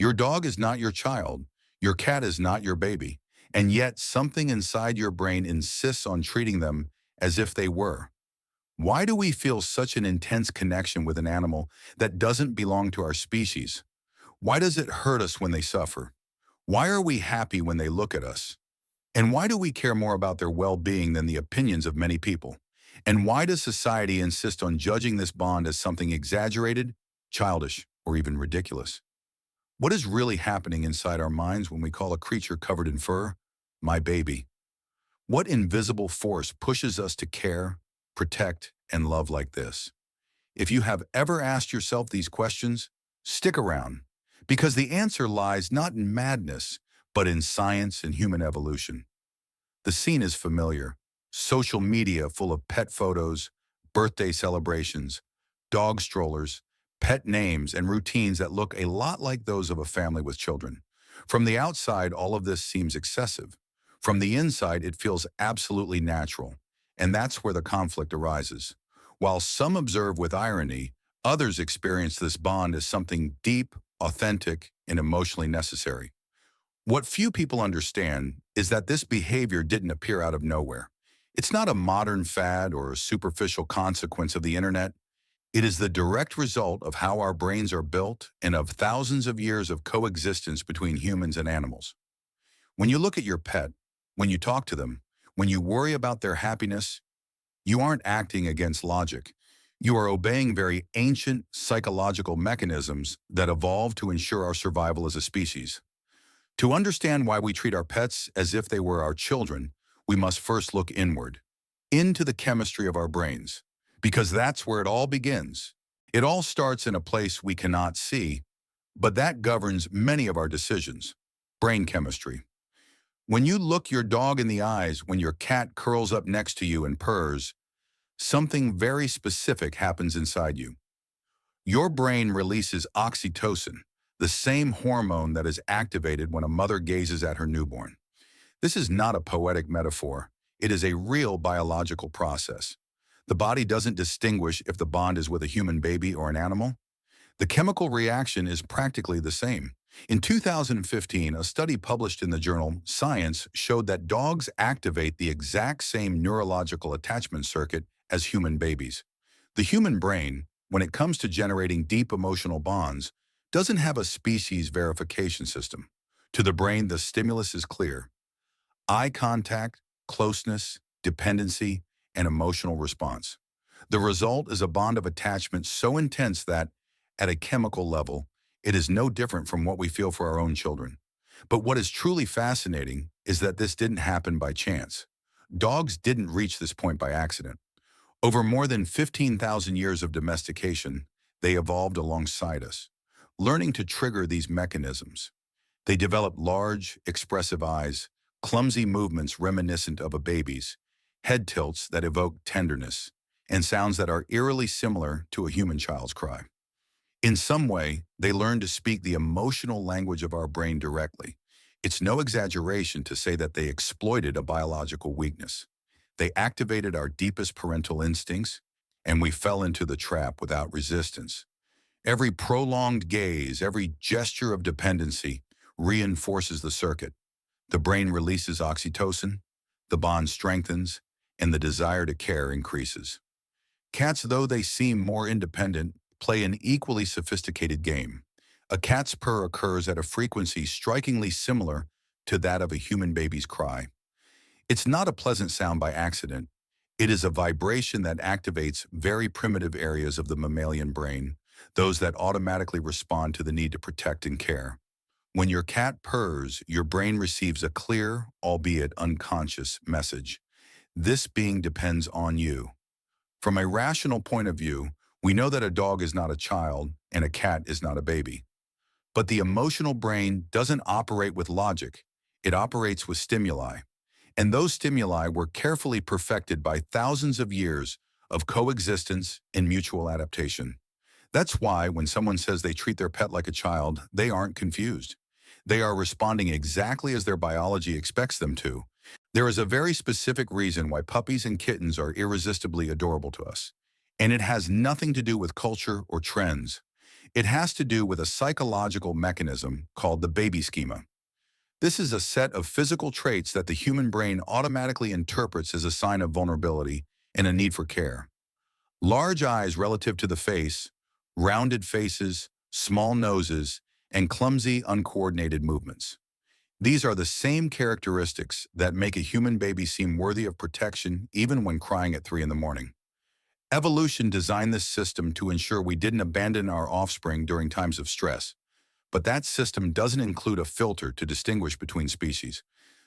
Your dog is not your child. Your cat is not your baby. And yet something inside your brain insists on treating them as if they were. Why do we feel such an intense connection with an animal that doesn't belong to our species? Why does it hurt us when they suffer? Why are we happy when they look at us? And why do we care more about their well-being than the opinions of many people? And why does society insist on judging this bond as something exaggerated, childish, or even ridiculous? What is really happening inside our minds when we call a creature covered in fur, my baby? What invisible force pushes us to care, protect, and love like this? If you have ever asked yourself these questions, stick around, because the answer lies not in madness, but in science and human evolution. The scene is familiar. Social media full of pet photos, birthday celebrations, dog strollers, pet names, and routines that look a lot like those of a family with children. From the outside, all of this seems excessive. From the inside, it feels absolutely natural. And that's where the conflict arises. While some observe with irony, others experience this bond as something deep, authentic, and emotionally necessary. What few people understand is that this behavior didn't appear out of nowhere. It's not a modern fad or a superficial consequence of the internet. It is the direct result of how our brains are built and of thousands of years of coexistence between humans and animals. When you look at your pet, when you talk to them, when you worry about their happiness, you aren't acting against logic. You are obeying very ancient psychological mechanisms that evolved to ensure our survival as a species. To understand why we treat our pets as if they were our children, we must first look inward, into the chemistry of our brains, because that's where it all begins. It all starts in a place we cannot see, but that governs many of our decisions: brain chemistry. When you look your dog in the eyes, when your cat curls up next to you and purrs, something very specific happens inside you. Your brain releases oxytocin, the same hormone that is activated when a mother gazes at her newborn. This is not a poetic metaphor. It is a real biological process. The body doesn't distinguish if the bond is with a human baby or an animal. The chemical reaction is practically the same. In 2015, a study published in the journal Science showed that dogs activate the exact same neurological attachment circuit as human babies. The human brain, when it comes to generating deep emotional bonds, doesn't have a species verification system. To the brain, the stimulus is clear: eye contact, closeness, dependency, and emotional response. The result is a bond of attachment so intense that, at a chemical level, it is no different from what we feel for our own children. But what is truly fascinating is that this didn't happen by chance. Dogs didn't reach this point by accident. Over more than 15,000 years of domestication, they evolved alongside us, learning to trigger these mechanisms. They developed large, expressive eyes, clumsy movements reminiscent of a baby's, head tilts that evoke tenderness, and sounds that are eerily similar to a human child's cry. In some way, they learned to speak the emotional language of our brain directly. It's no exaggeration to say that they exploited a biological weakness. They activated our deepest parental instincts, and we fell into the trap without resistance. Every prolonged gaze, every gesture of dependency reinforces the circuit. The brain releases oxytocin, the bond strengthens, and the desire to care increases. Cats, though they seem more independent, play an equally sophisticated game. A cat's purr occurs at a frequency strikingly similar to that of a human baby's cry. It's not a pleasant sound by accident. It is a vibration that activates very primitive areas of the mammalian brain, those that automatically respond to the need to protect and care. When your cat purrs, your brain receives a clear, albeit unconscious, message: this being depends on you. From a rational point of view, we know that a dog is not a child and a cat is not a baby. But the emotional brain doesn't operate with logic. It operates with stimuli. And those stimuli were carefully perfected by thousands of years of coexistence and mutual adaptation. That's why when someone says they treat their pet like a child, they aren't confused. They are responding exactly as their biology expects them to. There is a very specific reason why puppies and kittens are irresistibly adorable to us. And it has nothing to do with culture or trends. It has to do with a psychological mechanism called the baby schema. This is a set of physical traits that the human brain automatically interprets as a sign of vulnerability and a need for care. Large eyes relative to the face, rounded faces, small noses, and clumsy, uncoordinated movements. These are the same characteristics that make a human baby seem worthy of protection even when crying at 3 in the morning. Evolution designed this system to ensure we didn't abandon our offspring during times of stress. But that system doesn't include a filter to distinguish between species.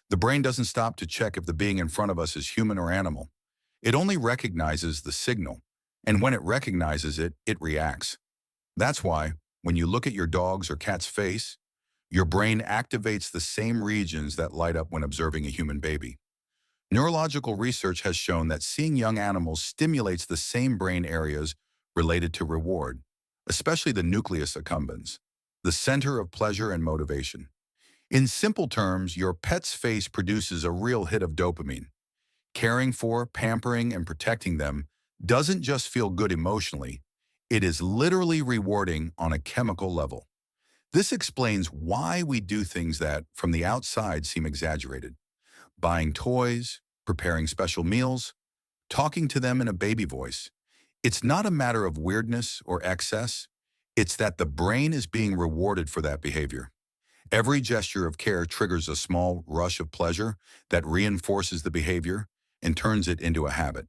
The brain doesn't stop to check if the being in front of us is human or animal. It only recognizes the signal, and when it recognizes it, it reacts. That's why, when you look at your dog's or cat's face, your brain activates the same regions that light up when observing a human baby. Neurological research has shown that seeing young animals stimulates the same brain areas related to reward, especially the nucleus accumbens, the center of pleasure and motivation. In simple terms, your pet's face produces a real hit of dopamine. Caring for, pampering, and protecting them doesn't just feel good emotionally, it is literally rewarding on a chemical level. This explains why we do things that, from the outside, seem exaggerated. Buying toys, preparing special meals, talking to them in a baby voice. It's not a matter of weirdness or excess, it's that the brain is being rewarded for that behavior. Every gesture of care triggers a small rush of pleasure that reinforces the behavior and turns it into a habit.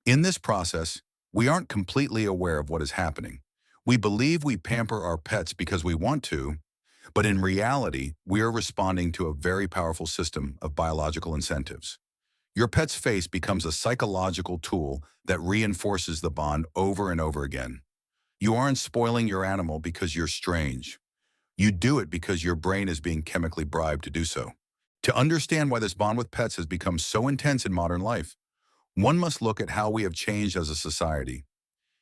In this process, we aren't completely aware of what is happening. We believe we pamper our pets because we want to, but in reality, we are responding to a very powerful system of biological incentives. Your pet's face becomes a psychological tool that reinforces the bond over and over again. You aren't spoiling your animal because you're strange. You do it because your brain is being chemically bribed to do so. To understand why this bond with pets has become so intense in modern life, one must look at how we have changed as a society.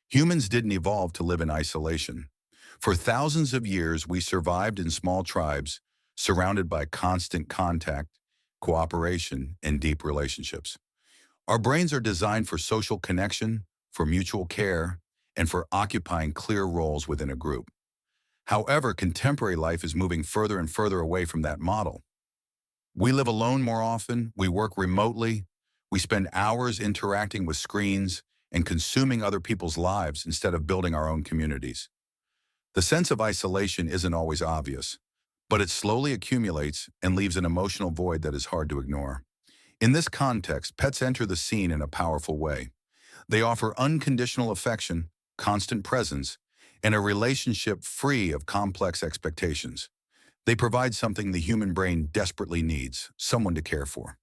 Humans didn't evolve to live in isolation. For thousands of years, we survived in small tribes, surrounded by constant contact, cooperation, and deep relationships. Our brains are designed for social connection, for mutual care, and for occupying clear roles within a group. However, contemporary life is moving further and further away from that model. We live alone more often, we work remotely, we spend hours interacting with screens and consuming other people's lives instead of building our own communities. The sense of isolation isn't always obvious, but it slowly accumulates and leaves an emotional void that is hard to ignore. In this context, pets enter the scene in a powerful way. They offer unconditional affection, constant presence, and a relationship free of complex expectations. They provide something the human brain desperately needs, someone to care for.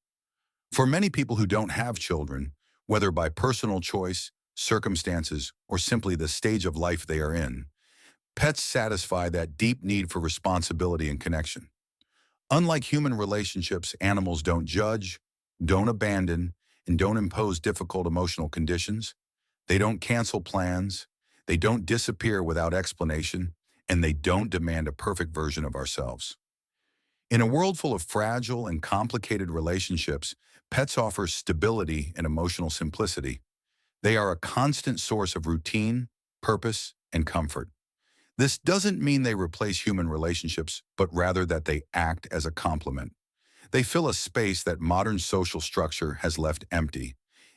For many people who don't have children, whether by personal choice, circumstances, or simply the stage of life they are in, pets satisfy that deep need for responsibility and connection. Unlike human relationships, animals don't judge, don't abandon, and don't impose difficult emotional conditions. They don't cancel plans, they don't disappear without explanation, and they don't demand a perfect version of ourselves. In a world full of fragile and complicated relationships, pets offer stability and emotional simplicity. They are a constant source of routine, purpose, and comfort. This doesn't mean they replace human relationships, but rather that they act as a complement. They fill a space that modern social structure has left empty,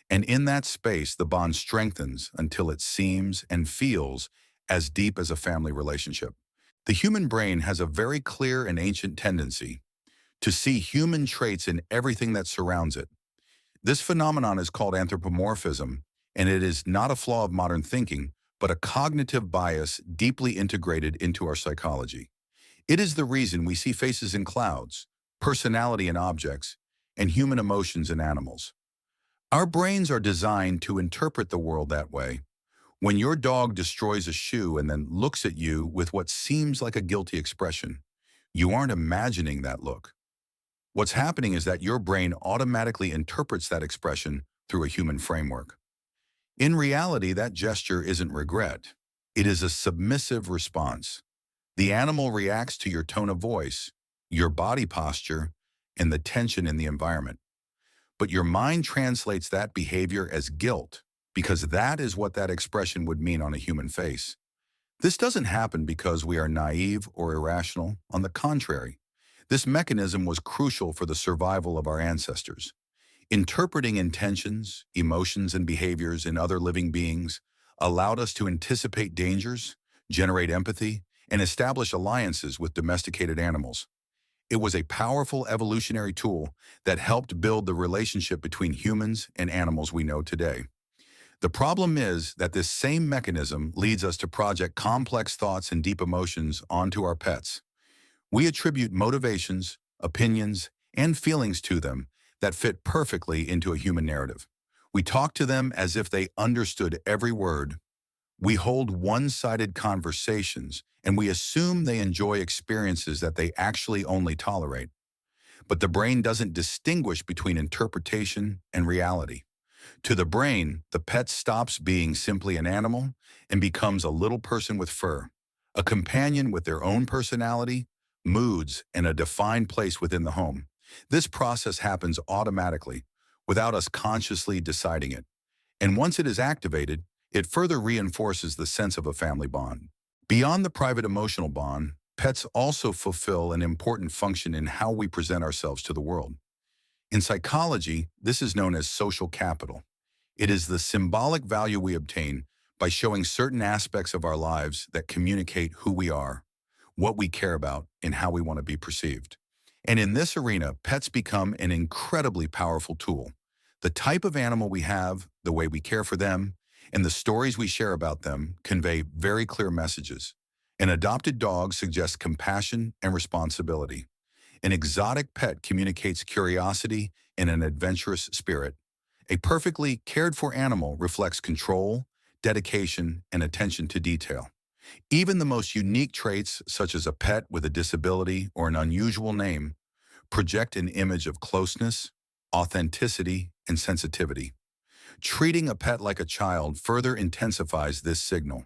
and in that space the bond strengthens until it seems and feels as deep as a family relationship. The human brain has a very clear and ancient tendency to see human traits in everything that surrounds it. This phenomenon is called anthropomorphism, and it is not a flaw of modern thinking, but a cognitive bias deeply integrated into our psychology. It is the reason we see faces in clouds, personality in objects, and human emotions in animals. Our brains are designed to interpret the world that way. When your dog destroys a shoe and then looks at you with what seems like a guilty expression, you aren't imagining that look. What's happening is that your brain automatically interprets that expression through a human framework. In reality, that gesture isn't regret. It is a submissive response. The animal reacts to your tone of voice, your body posture, and the tension in the environment. But your mind translates that behavior as guilt, because that is what that expression would mean on a human face. This doesn't happen because we are naive or irrational. On the contrary, this mechanism was crucial for the survival of our ancestors. Interpreting intentions, emotions, and behaviors in other living beings allowed us to anticipate dangers, generate empathy, and establish alliances with domesticated animals. It was a powerful evolutionary tool that helped build the relationship between humans and animals we know today. The problem is that this same mechanism leads us to project complex thoughts and deep emotions onto our pets. We attribute motivations, opinions, and feelings to them that fit perfectly into a human narrative. We talk to them as if they understood every word. We hold one-sided conversations, and we assume they enjoy experiences that they actually only tolerate. But the brain doesn't distinguish between interpretation and reality. To the brain, the pet stops being simply an animal and becomes a little person with fur, a companion with their own personality, moods, and a defined place within the home. This process happens automatically, without us consciously deciding it. And once it is activated, it further reinforces the sense of a family bond. Beyond the private emotional bond, pets also fulfill an important function in how we present ourselves to the world. In psychology, this is known as social capital. It is the symbolic value we obtain by showing certain aspects of our lives that communicate who we are, what we care about, and how we want to be perceived. And in this arena, pets become an incredibly powerful tool. The type of animal we have, the way we care for them, and the stories we share about them convey very clear messages. An adopted dog suggests compassion and responsibility. An exotic pet communicates curiosity and an adventurous spirit. A perfectly cared-for animal reflects control, dedication, and attention to detail. Even the most unique traits, such as a pet with a disability or an unusual name, project an image of closeness, authenticity, and sensitivity. Treating a pet like a child further intensifies this signal.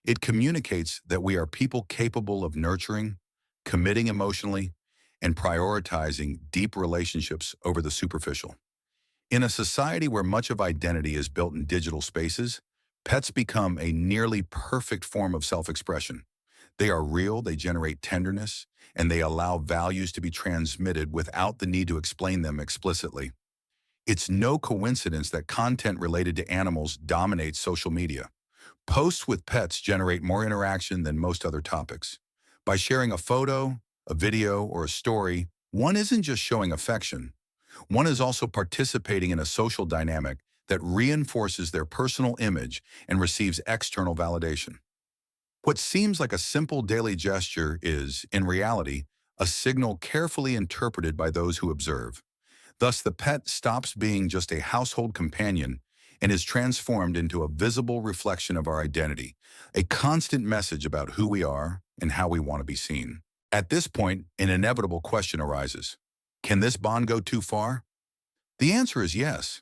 It communicates that we are people capable of nurturing, committing emotionally, and prioritizing deep relationships over the superficial. In a society where much of identity is built in digital spaces, pets become a nearly perfect form of self-expression. They are real, they generate tenderness, and they allow values to be transmitted without the need to explain them explicitly. It's no coincidence that content related to animals dominates social media. Posts with pets generate more interaction than most other topics. By sharing a photo, a video, or a story, one isn't just showing affection. One is also participating in a social dynamic that reinforces their personal image and receives external validation. What seems like a simple daily gesture is, in reality, a signal carefully interpreted by those who observe. Thus, the pet stops being just a household companion and is transformed into a visible reflection of our identity, a constant message about who we are and how we want to be seen. At this point, an inevitable question arises. Can this bond go too far? The answer is yes.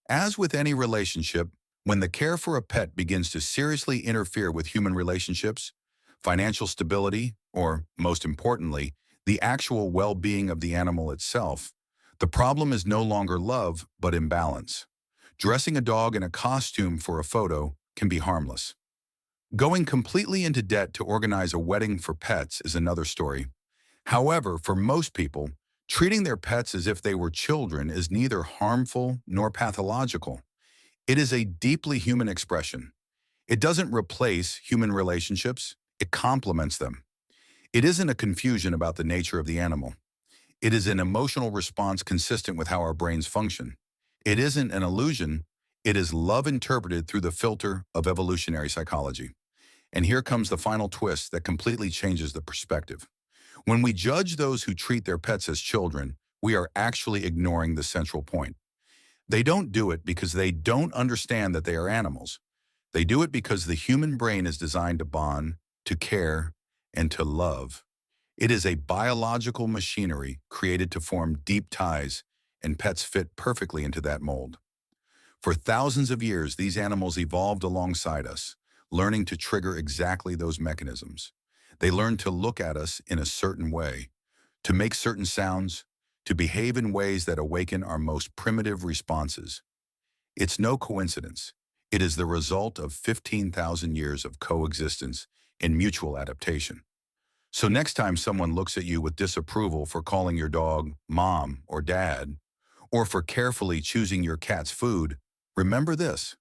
As with any relationship, when the care for a pet begins to seriously interfere with human relationships, financial stability, or, most importantly, the actual well-being of the animal itself, the problem is no longer love, but imbalance. Dressing a dog in a costume for a photo can be harmless. Going completely into debt to organize a wedding for pets is another story. However, for most people, treating their pets as if they were children is neither harmful nor pathological. It is a deeply human expression. It doesn't replace human relationships, it complements them. It isn't a confusion about the nature of the animal. It is an emotional response consistent with how our brains function. It isn't an illusion, it is love interpreted through the filter of evolutionary psychology. And here comes the final twist that completely changes the perspective. When we judge those who treat their pets as children, we are actually ignoring the central point. They don't do it because they don't understand that they are animals. They do it because the human brain is designed to bond, to care, and to love. It is a biological machinery created to form deep ties, and pets fit perfectly into that mold. For thousands of years, these animals evolved alongside us, learning to trigger exactly those mechanisms. They learned to look at us in a certain way, to make certain sounds, to behave in ways that awaken our most primitive responses. It's no coincidence. It is the result of 15,000 years of coexistence and mutual adaptation. So next time someone looks at you with disapproval for calling your dog mom or dad, or for carefully choosing your cat's food, remember this.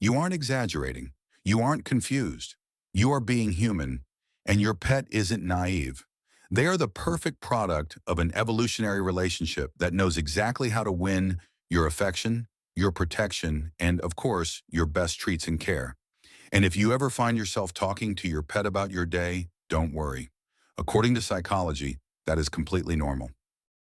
You aren't exaggerating. You aren't confused. You are being human, and your pet isn't naive. They are the perfect product of an evolutionary relationship that knows exactly how to win your affection, your protection, and, of course, your best treats and care. And if you ever find yourself talking to your pet about your day, don't worry. According to psychology, that is completely normal.